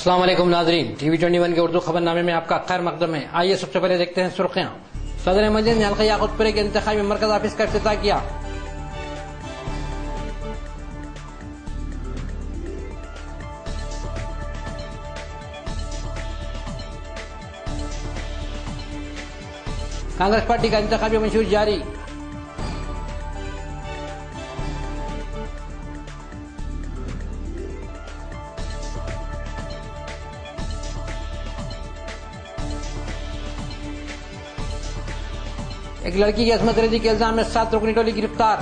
अस्सलाम वालेकुम नाज़रीन, TV 21 के उर्दू खबरनामे में आपका खैर मकदम है। आइए सबसे पहले देखते हैं सुर्खियां। सदर मजलिस ने हल्का याकूतपुरे के इंतखाबी मरकज ऑफिस का इफ्तिताह किया। कांग्रेस पार्टी का इंतखाबी मंशूर जारी। एक लड़की की असमत रेजी के इल्जाम में 7 रुकनी टोली गिरफ्तार।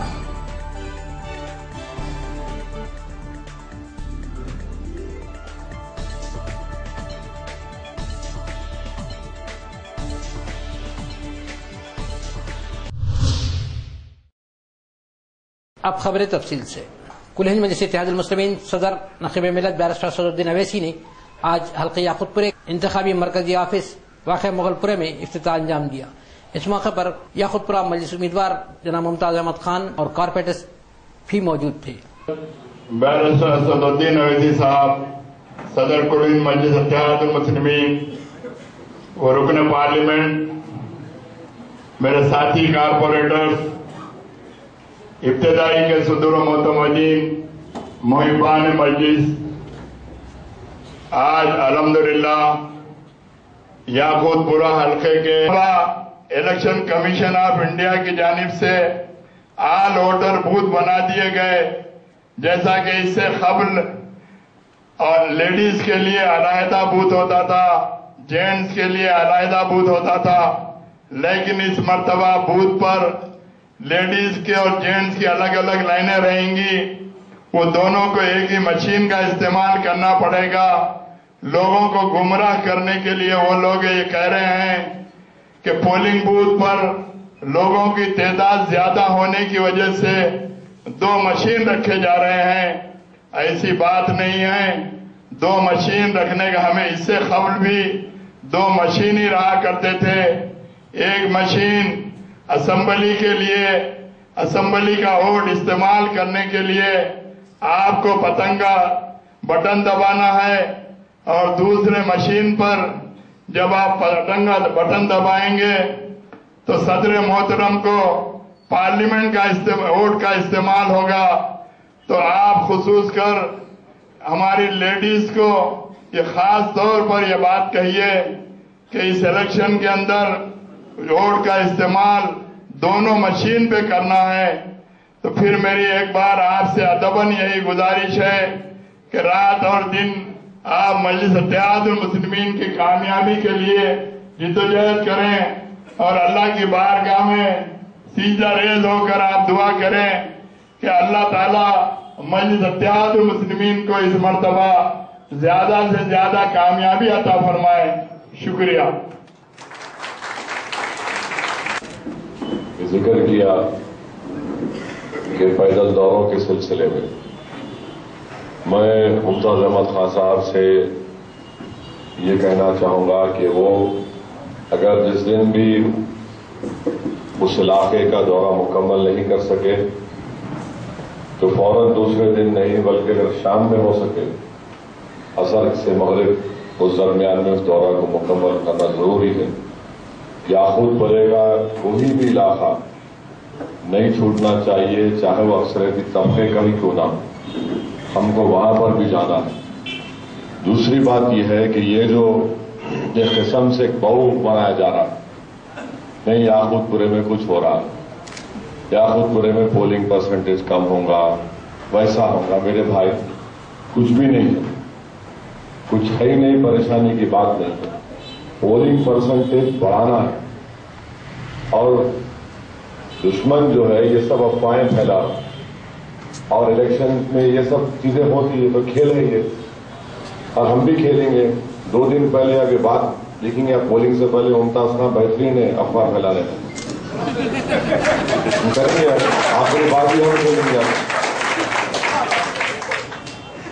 अब खबरें तफसील से। कुल हिंद मजलिस इत्तेहादुल मुस्लिमीन सदर नकीब मिलत बैरिस्टर सदरुद्दीन अवैसी ने आज हल्के याकूतपुरे इंतखाबी मरकजी ऑफिस वाक़ मुगलपुरे में इफ्तिताह अंजाम दिया। इस मौके पर याकूतपुरा मजलिस उम्मीदवार जनाब मुमताज अहमद खान और कारपोरेटर्स भी मौजूद थे। बैरिस्टर सदरुद्दीन अवैसी साहब, सदर कुल हिंद मजलिस इत्तेहादुल मुस्लिमीन और रुकन पार्लियामेंट, मेरे साथी कारपोरेटर्स, इब्तिदाई के सदर मोहतमदीन मुहिबान मजलिस, आज अल्हम्दुलिल्लाह याकूतपुरा हल्के के इलेक्शन कमीशन ऑफ इंडिया की जानिब से ऑल वोटर बूथ बना दिए गए। जैसा कि इससे कबल और लेडीज के लिए अलहदा बूथ होता था, जेंट्स के लिए अलहदा बूथ होता था, लेकिन इस मर्तबा बूथ पर लेडीज के और जेंट्स की अलग अलग लाइनें रहेंगी। वो दोनों को एक ही मशीन का इस्तेमाल करना पड़ेगा। लोगों को गुमराह करने के लिए वो लोग ये कह रहे हैं कि पोलिंग बूथ पर लोगों की तादाद ज्यादा होने की वजह से 2 मशीन रखे जा रहे हैं। ऐसी बात नहीं है। 2 मशीन रखने का, हमें इससे कबल भी 2 मशीन ही रहा करते थे। एक मशीन असेंबली के लिए, असेंबली का वोट इस्तेमाल करने के लिए आपको पतंगा बटन दबाना है, और दूसरे मशीन पर जब आप पतंगा बटन दबाएंगे तो सदर मोहतरम को पार्लियामेंट का वोट का इस्तेमाल होगा। तो आप खुसूस कर हमारी लेडीज को ये खास तौर पर यह बात कहिए कि इस इलेक्शन के अंदर वोट का इस्तेमाल दोनों मशीन पे करना है। तो फिर मेरी एक बार आपसे अदबन यही गुजारिश है कि रात और दिन आप मजलिस इत्तेहादुल मुस्लिमीन की कामयाबी के लिए जिद्दोजहद करें और अल्लाह की बारगाह में सीधा रेज होकर आप दुआ करें कि अल्लाह ताला मजलिस इत्तेहादुल मुस्लिमीन को इस मर्तबा ज्यादा से ज्यादा कामयाबी अता फरमाए। शुक्रिया। जिक्र किया कि पैदल दौरों के सिलसिले में मैं मुमताज अहमद खान साहब से ये कहना चाहूंगा कि वो अगर जिस दिन भी उस इलाके का दौरा मुकम्मल नहीं कर सके तो फौरन दूसरे दिन नहीं, बल्कि अगर शाम में हो सके असर से मगरिब उस दरमियान में उस दौरा को मुकम्मल करना जरूरी है। याकूतपुरे का कोई भी इलाका नहीं छूटना चाहिए, चाहे वो अक्सरियती तबके का ही क्यों ना, हमको वहां पर भी जाना है। दूसरी बात यह है कि ये जो एक किस्म से बहु बनाया जा रहा है, नहीं याकूतपुरे में कुछ हो रहा है, याकूतपुरे में पोलिंग परसेंटेज कम होगा, वैसा होगा, मेरे भाई कुछ भी नहीं है, कुछ है ही नहीं, परेशानी की बात नहीं है। पोलिंग परसेंटेज बढ़ाना है और दुश्मन जो है ये सब अफवाहें फैला रहा है और इलेक्शन में ये सब चीजें होती है तो खेलेंगे और हम भी खेलेंगे। 2 दिन पहले अभी बात लिखेंगे, पोलिंग से पहले मुमताज खान बेहतरीन है अफवाह फैलाने में, करेंगे आखिरी बात ही हम बोलेंगे।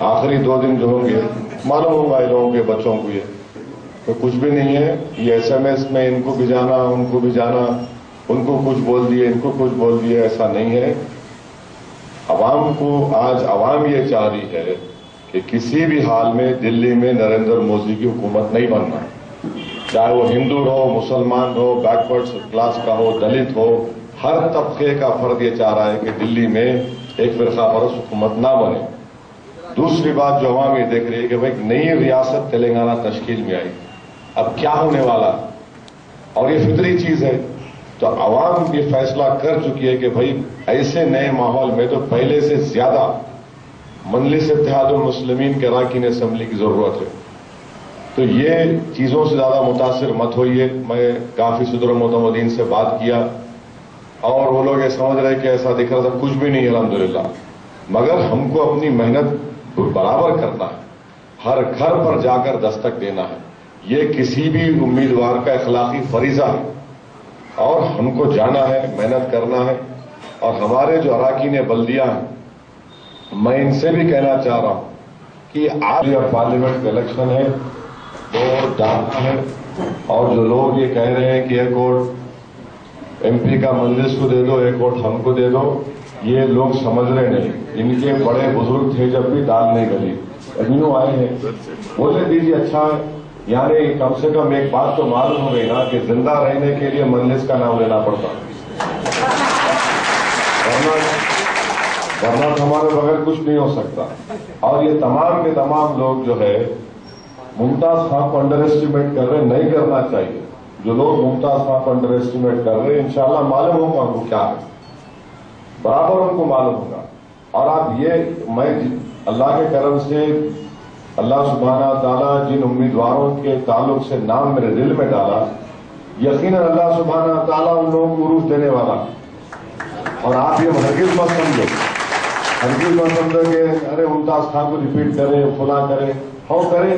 आखिरी 2 दिन जो होंगे मालूम होगा इन लोगों के बच्चों को ये तो कुछ भी नहीं है। ये SMS में इनको भी जाना, उनको भी जाना, उनको कुछ बोल दिए, इनको कुछ बोल दिए, ऐसा नहीं है। अवाम को आज अवाम ये चाह रही है कि किसी भी हाल में दिल्ली में नरेंद्र मोदी की हुकूमत नहीं बनना, चाहे वो हिंदू हो, मुसलमान हो, बैकवर्ड क्लास का हो, दलित हो, हर तबके का फर्द ये चाह रहा है कि दिल्ली में एक फिरका परस्त हुकूमत ना बने। दूसरी बात जो अवाम ये देख रही है कि भाई नई रियासत तेलंगाना तश्कील में आई, अब क्या होने वाला, और ये फितरी चीज है। तो अवाम ये फैसला कर चुकी है कि भाई ऐसे नए माहौल में तो पहले से ज्यादा मजलिस इत्तेहादुल मुस्लिमीन के अरकान असेंबली की जरूरत है। तो ये चीजों से ज्यादा मुतासिर मत होइए। मैं काफी सदर मोतमदीन से बात किया और वो लोग ये समझ रहे कि ऐसा दिख रहा था, कुछ भी नहीं अल्हम्दुलिल्लाह, मगर हमको अपनी मेहनत बराबर करना है, हर घर पर जाकर दस्तक देना है। ये किसी भी उम्मीदवार का अखलाकी फरीजा है और हमको जाना है, मेहनत करना है। और हमारे जो अरकान बल्दिया हैं, मैं इनसे भी कहना चाह रहा हूं कि आज पार्लियामेंट का इलेक्शन है, तो जाना है। और जो लोग ये कह रहे हैं कि एक वोट एमपी का मजलिस को दे दो, एक वोट हमको दे दो, ये लोग समझ रहे नहीं। इनके बड़े बुजुर्ग थे जब भी दाल नहीं गली, अमीनों आए हैं, बोले दीजिए अच्छा है। यानी कम से कम एक बात तो मालूम हो गई ना कि जिंदा रहने के लिए मजलिस का नाम लेना पड़ता, वरना तो हमारे बगैर कुछ नहीं हो सकता। और ये तमाम के तमाम लोग जो है मुमताज खान को अंडर एस्टिमेट कर रहे, नहीं करना चाहिए। जो लोग मुमताज खान को अंडर एस्टिमेट कर रहे हैं, इंशाल्लाह मालूम होगा उनको क्या है, बराबर उनको मालूम होगा। और आप ये, मैं अल्लाह के करम से अल्लाह सुब्हाना ताला जिन उम्मीदवारों के ताल्लुक से नाम मेरे दिल में डाला, यकीनन अल्लाह सुब्हाना ताला उन लोगों को उरूफ देने वाला। और आप ये हरगिज मत समझो, हरगिज मत समझो कि अरे मुमताज खान को रिपीट करें, फुला करें, हाँ करें।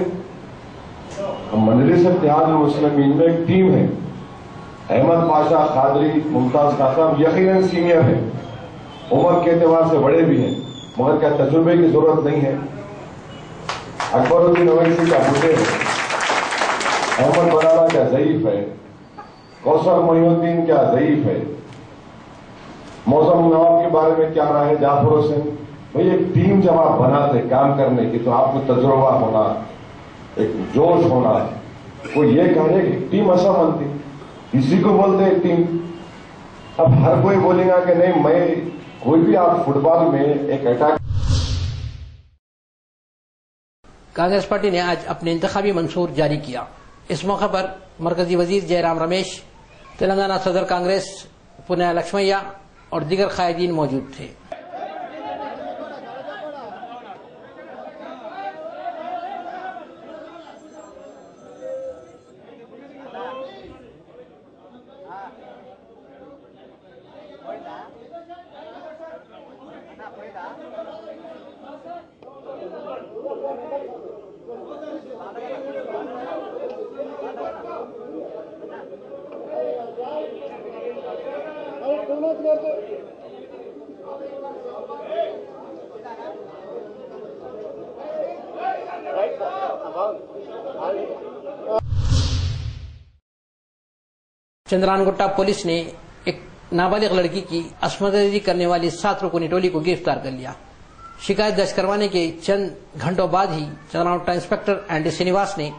मजलिस इत्तेहादुल मुस्लिमीन में एक टीम है, अहमद पाशा कादरी, मुमताज खान साहब यकीनन सीनियर है, उम्र के एतबार से बड़े भी हैं, मगर क्या तजुर्बे की जरूरत नहीं है। अकबरुद्दीन अवैसी क्या बुढ़े हैं, अहमद बराला क्या ज़ईफ है, कौसर मोइनुद्दीन क्या ज़ईफ है, मौसम नवाब के बारे में क्या रहा है, जाफर हुसैन। भाई एक टीम जब आप बनाते काम करने की, तो आपको तजुर्बा होना, एक जोश होना है। वो ये कह रहे कि टीम ऐसा बनती, इसी को बोलते हैं टीम। अब हर कोई बोलेगा कि नहीं, मैं कोई भी आप फुटबॉल में एक अटैक। कांग्रेस पार्टी ने आज अपने इंतखाबी मंशूर जारी किया। इस मौके पर मरकजी वजीर जयराम रमेश, तेलंगाना सदर कांग्रेस पुन्या लक्ष्मैया और दीगर कायदीन मौजूद थे। चंद्रानगुट्टा पुलिस ने एक नाबालिग लड़की की असमदरी करने वाली 7 रुकनी टोली को गिरफ्तार कर लिया। शिकायत दर्ज करवाने के चंद घंटों बाद ही चंद्रानगुट्टा इंस्पेक्टर एंडी श्रीनिवास ने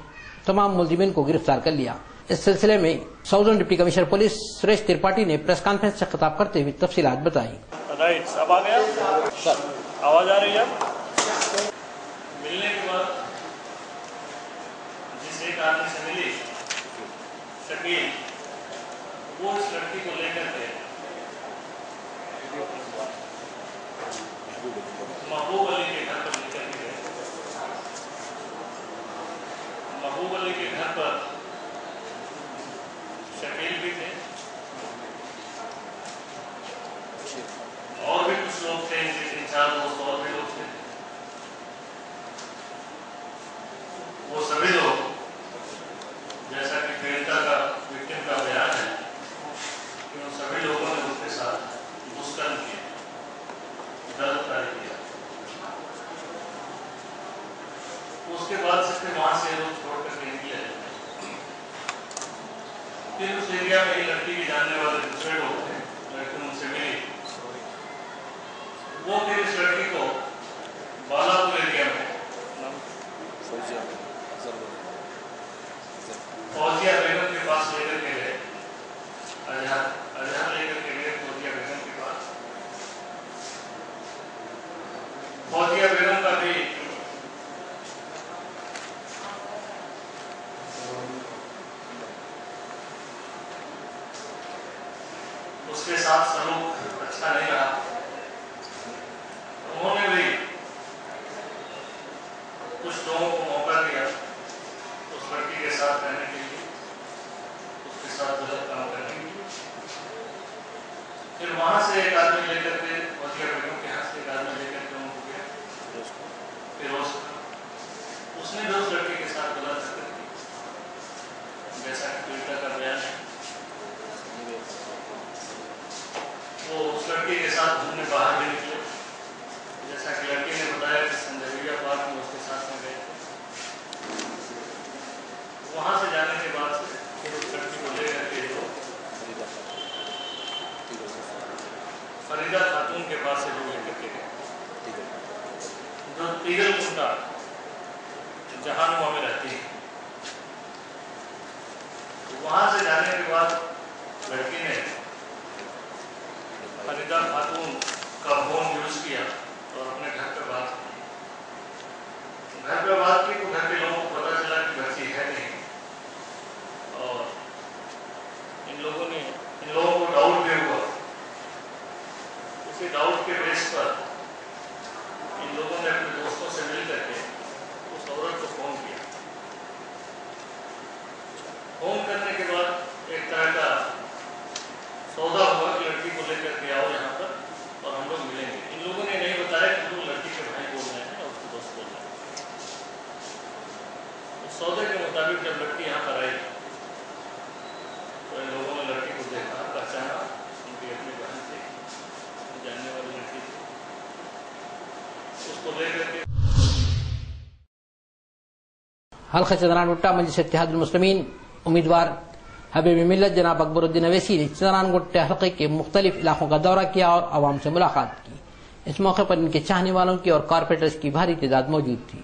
तमाम मुलजिमीन को गिरफ्तार कर लिया। इस सिलसिले में southern deputy commissioner police Suresh Tripathi ने प्रेस कॉन्फ्रेंस से खिताब करते हुए तफसीलात बताई। राइट, सब आ गया सर, आवाज आ रही है। मिलने के बाद जिस एक आदमी से मिली शकील, वो उस लड़की को लेकर के महबूब अली के घर पर लेकर के गए। महबूब अली के घर पर शकील भी थे और भी कुछ लोग थे, 3-4 दोस्त और भी लोग थे। वो सभी लोग, जैसा कि पीड़िता का, विक्टिम का बयान है कि उन सभी लोगों ने उसके साथ दुष्कर्म किया, दर्दकारी किया। उसके बाद से फिर वहां से लोग छोड़ कर निकले। फिर उस एरिया में ही लड़की के जानने वाले दूसरे लोग थे, लड़की उनसे मिली। वो फिर इस लड़की को बालापुर एरिया में फौजिया बेगम के पास लेकर के गए, अजहर लेकर के गए फौजिया बेगम के पास। फौजिया बेगम का भी उसके साथ सलूक अच्छा नहीं रहा। उन्होंने भी कुछ लोगों को मौका दिया उस लड़की के साथ रहने के लिए, उसके साथ गलत काम करने के लिए। फिर वहां से एक आदमी लेकर के फौजिया बेगम के हाथ से एक आदमी लेकर के उनको गया फिरोज, उसने भी उस लड़के के साथ गलत हरकत की, जैसा कि पीड़िता का बयान है। वो उस लड़के के साथ घूमने बाहर भी निकले, जैसा कि लड़के ने बताया कि संजय पार्क में उसके साथ में गए थे। वहां से जाने के बाद से फिर उस लड़की को लेकर के जो फरीदा खातून के पास से जो लेकर के गए, जो तीगल कुंटा जहानुमा में रहती है। वहां से जाने के बाद लड़की ने फरीदा खातून का फोन यूज किया और अपने घर पर बात की। घर पर बात की तो घर के लोगों को पता चला कि बच्ची है नहीं, और इन लोगों को डाउट भी हुआ। उसी डाउट के बेस पर इन लोगों ने अपने दोस्तों से मिल करके उस औरत को फोन किया। फोन करने के बाद एक तरह का सौदा हुआ कि लड़की को लेकर के आओ यहाँ पर और हम लोग मिलेंगे। इन लोगों ने नहीं बताया कि वो लड़की के भाई बोल रहे हैं और उसके दोस्त बोल रहे हैं। उस सौदे के मुताबिक जब लड़की यहाँ पर आई तो इन लोगों ने लड़की को देखा, पहचाना, उनकी अपनी बहन थी, जानने वाली लड़की थी। उसको लेकर के हल्का चंद्रान गुट्टा मजलिस इत्तेहादुल मुस्लिमीन उम्मीदवार हबीब मिल्लत जनाब अकबरुद्दीन अवैसी ने चंद्रान गुट्टे हल्के के मुख्तलिफ इलाकों का दौरा किया और आवाम से मुलाकात की। इस मौके पर इनके चाहने वालों की और कारपोरेटर्स की भारी तादाद मौजूद थी।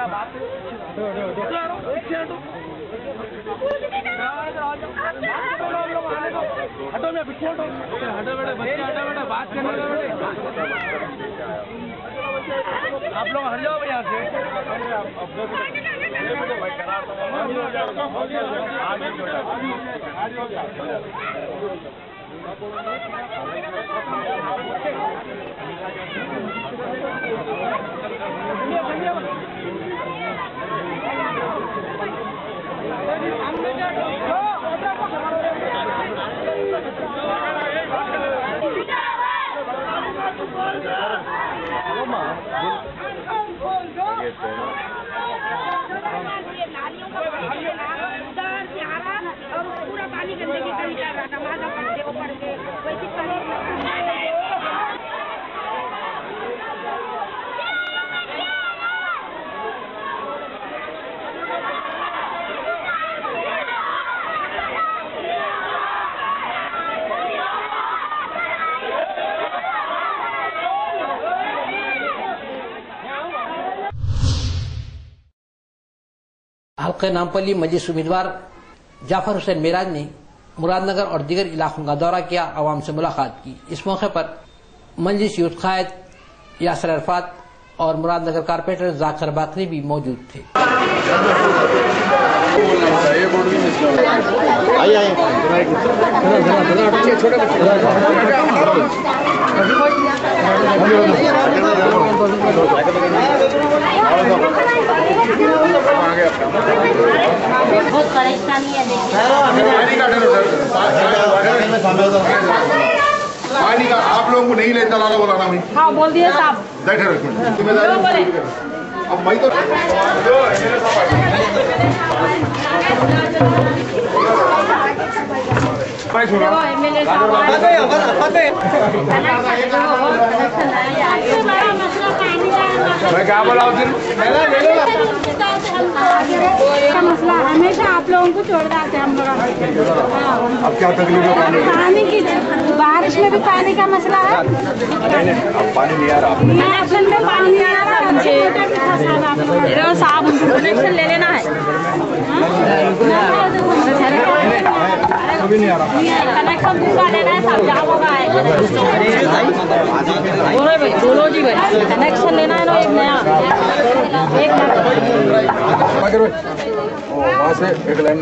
बात हटो मैं हटो बेटा बच्चे हटो बेटा बात करने दो बेटा आप लोग हट जाओ यहाँ से पूरा पानी गंदगी कर रहा था नमाज पढ़ते वो पढ़ के वैसे हल्के नामपल्ली मजलिस उम्मीदवार जाफर हुसैन मेराज ने मुरादनगर और दीगर इलाकों का दौरा किया, आवाम से मुलाकात की। इस मौके पर मजलिस यूथ कायद यासर अरफात और मुरादनगर कारपोरेटर जाकिर बाकरी भी मौजूद थे। बहुत परेशानी है पानी का आप लोगों को नहीं लेता लाला बोला ना भाई। हाँ बोल दिए साहब। बैठे जिम्मेदारी अब मैं तो मैं क्या बोला उस दिन का मसला हमेशा आप लोगों को छोड़ देते हम लोग। अब क्या तकलीफ है पानी की बारिश में भी पानी का मसला है। अब पानी नहीं आ रहा कनेक्शन में पानी नहीं आ रहा साहब उनको कनेक्शन ले लेना है। अभी नहीं आ रहा कनेक्शन पूरा लेना है साहब जहाँ होगा बोलो जी भाई कनेक्शन लेना है ना एक नया एक वहाँ से एक लाइन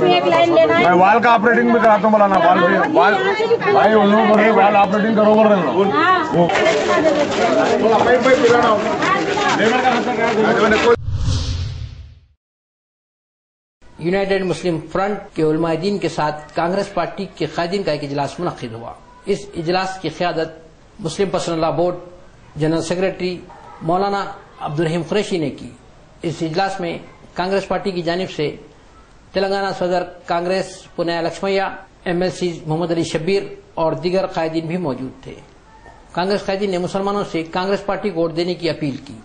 एक लाइन लेना है। मैं वाल का ऑपरेटिंग भी कराता हूँ बोला वाल भाई उन लोगों को वाल ऑपरेटिंग करो बोल रहे हो। यूनाइटेड मुस्लिम फ्रंट के उलमाए दीन के साथ कांग्रेस पार्टी के कायदीन का एक इजलास मुनक्किद हुआ। इस इजलास की क़यादत मुस्लिम पर्सनल बोर्ड जनरल सेक्रेटरी मौलाना अब्दुल रहीम कुरैशी ने की। इस इजलास में कांग्रेस पार्टी की जानिब से तेलंगाना सदर कांग्रेस पुनया लक्ष्मैया, MLC मोहम्मद अली शब्बीर और दीगर कायदीन भी मौजूद थे। कांग्रेस कायदीन ने मुसलमानों से कांग्रेस पार्टी को वोट देने की अपील की।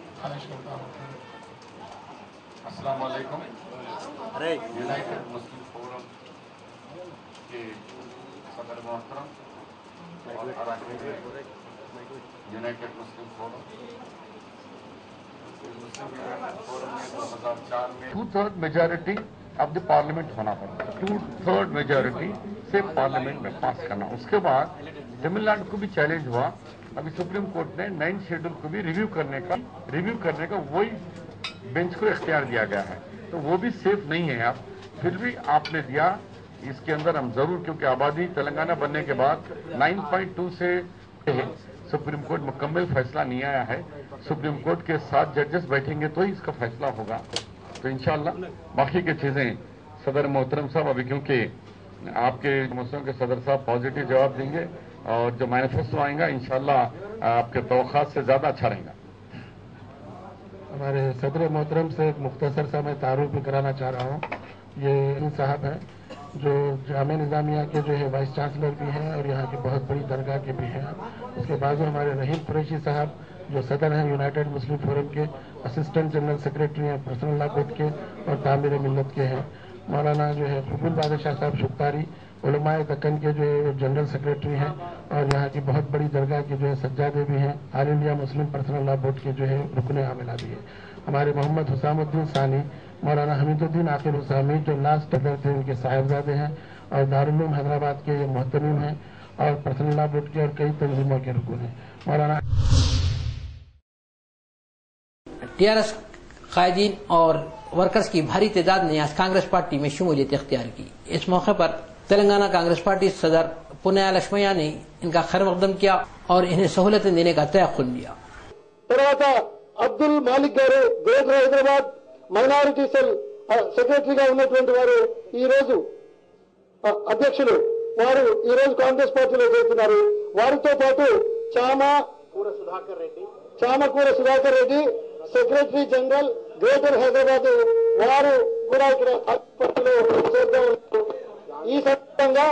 यूनाइटेड मुस्लिम फोरम के सदर मोहतरम और यूनाइटेड मुस्लिम फोरम ने 2004 में 2/3 मेजॉरिटी ऑफ द पार्लियामेंट होना पड़ता है। 2/3 मेजॉरिटी से पार्लियामेंट में पास करना। उसके बाद तमिलनाडु को भी चैलेंज हुआ। अभी सुप्रीम कोर्ट ने 9 शेड्यूल को भी रिव्यू करने का वही बेंच को इख्तियार दिया गया है। तो वो भी सेफ नहीं है। आप फिर भी आपने दिया। इसके अंदर हम जरूर, क्योंकि आबादी तेलंगाना बनने के बाद 9.2 से सुप्रीम कोर्ट मुकम्मल फैसला नहीं आया है। सुप्रीम कोर्ट के 7 जजेस बैठेंगे तो ही इसका फैसला होगा। तो इंशाल्लाह बाकी की चीजें सदर मोहतरम साहब अभी, क्योंकि आपके मुस्लिम के सदर साहब पॉजिटिव जवाब देंगे और जो मैनिफेस्टो आएगा इंशाल्लाह आपके तवक्कात से ज्यादा अच्छा रहेगा। हमारे सदर मोहतरम से मुख्तसर सा मैं तारुफ भी कराना चाह रहा हूँ। ये साहब है जो जामिया निज़ामिया के जो है वाइस चांसलर भी हैं और यहाँ की बहुत बड़ी दरगाह के भी हैं। उसके बाद हमारे रहीम कुरैशी साहब जो सदर हैं यूनाइटेड मुस्लिम फोरम के, असिस्टेंट जनरल सेक्रेटरी हैं पर्सनल लॉ बोर्ड के और तामीर मिल्लत के हैं। मौलाना जो है कबूल बादशाह साहब शुक्तारी उलमाए दक्कन के जो जनरल सेक्रेटरी हैं और यहाँ की बहुत बड़ी दरगाह के जो है सज्जादे भी हैं। All India Muslim personal law board के जो है रुकने आमिला भी है। हमारे मोहम्मद हुसामुद्दीन सानी मौलाना हमीदुद्दीन आकिब हुसैनी जो लास्ट सदर थे, उनके साहिबजादे हैं और दारुल उलूम हैदराबाद के ये मोहतमीम हैं और पर्सनला बोर्ड के और कई तंजीमों के रुकन हैं। मौलाना टीआरएस कायदीन और वर्कर्स की भारी तादाद ने आज कांग्रेस पार्टी में शमूलियत इख्तियार की। इस मौके पर तेलंगाना कांग्रेस पार्टी सदर पुन्या लक्ष्मయ్య ने इनका खैर मकदम किया और इन्हें सहूलतें देने का तयख्खुन दिया। తర్వాత అబ్దుల్ మాలిక్ గారు గ్రేటర్ హైదరాబాద్ మైనారిటీ సెల్ సెక్రటరీగా ఉన్నటువంటి వారు ఈ రోజు అధ్యక్షులు, వారు ఈ రోజు కాంగ్రెస్ పార్టీలో చేస్తున్నారు. వారితో పాటు Chamakura Sudhakar Reddy secretary general greater Hyderabad, వారు కూడా ఇక్కడ పార్టీలో చేస్తూ ఉన్నారు. ఈ సందర్భంగా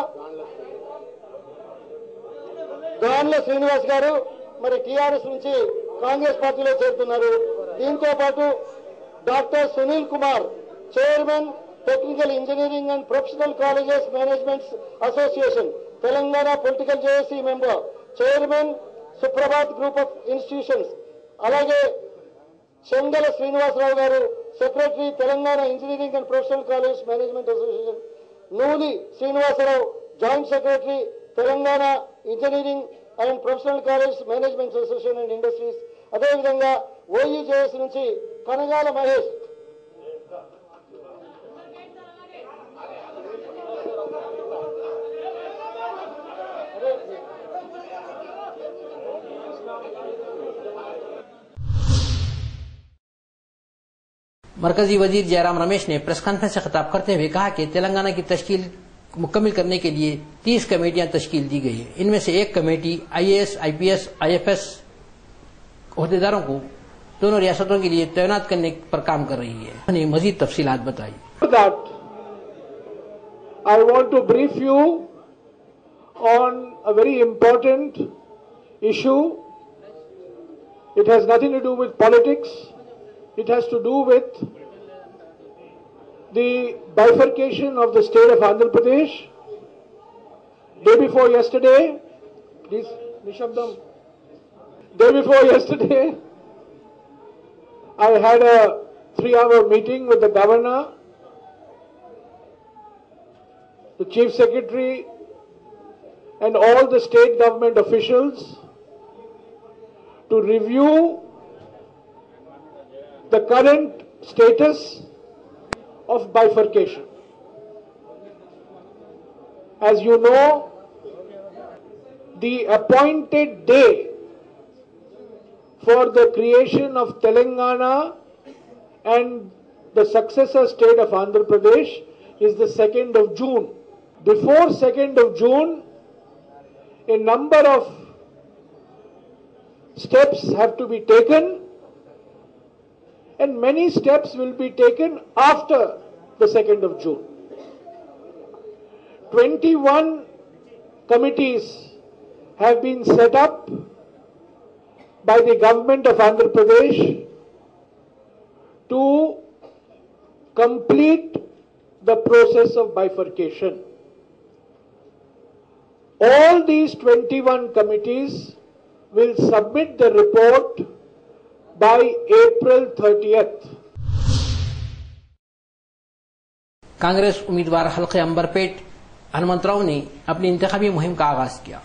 గాన్ల శ్రీనివాస్ గారు మరి టీఆర్ఎస్ నుంచి కాంగ్రెస్ పార్టీలో చేరుతున్నారు. దీంతో పాటు doctor Sunil Kumar, chairman technical engineering and professional colleges managements association Telangana political JAC member, chairman Suprabhat group of institutions, అలాగే చెంగల శ్రీనివాసరావు గారు secretary Telangana engineering and professional college management association, Nooli Srinivasarao joint secretary Telangana engineering and professional college management association and industries, అదేవిధంగా OUJS నుంచి కనగాల మహేష్, मरकजी वजीर जयराम रमेश ने press conference से खिताब करते हुए कहा कि तेलंगाना की तश्कील मुकम्मल करने के लिए 30 कमेटियां तश्कील दी गई है। इनमें से एक कमेटी आईएएस, आईपीएस, आईएफएस ओहदेदारों को दोनों रियासतों के लिए तैनात करने पर काम कर रही है। उन्हें मजीद तफसीलात बताई। I want to brief you on a very important issue. It has nothing to do with politics. It has to do with the bifurcation of the state of Andhra Pradesh. Day before yesterday, please, Nishabdam. Day before yesterday, I had a 3-hour meeting with the governor, the chief secretary, and all the state government officials to review the current status of bifurcation. As you know, the appointed day for the creation of Telangana and the successor state of Andhra Pradesh is the 2nd of June. Before 2nd of June, a number of steps have to be taken, and many steps will be taken after the 2nd of June. 21 committees have been set up by the government of Andhra Pradesh to complete the process of bifurcation. All these 21 committees will submit the report by April 30th. Congress उम्मीदवार हल्के अंबरपेट हनुमंतराव ने अपनी इंतखाबी मुहिम का आगाज किया।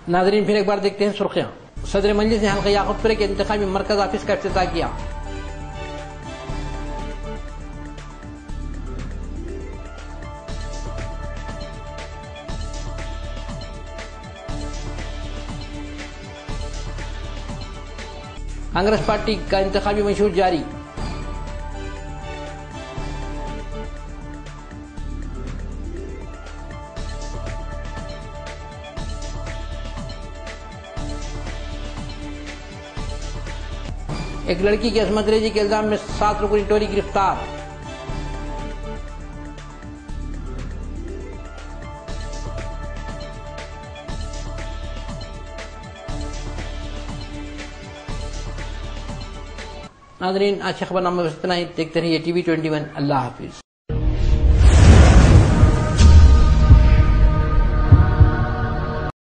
नाजरीन फिर एक बार देखते हैं सुर्खियां। सदर मजलिस ने हल्का याकूबपुरे के इंतखाबी मरकज ऑफिस का इफ्तिताह किया। कांग्रेस पार्टी का इंतखाबी मंशूर जारी। एक लड़की की असमत रेजी के इल्जाम में 7 रुकनी टोली गिरफ्तार। नाज़रीन, आज खबरनामा में इतना ही। देखते रहिए TV 21। अल्लाह हाफिज।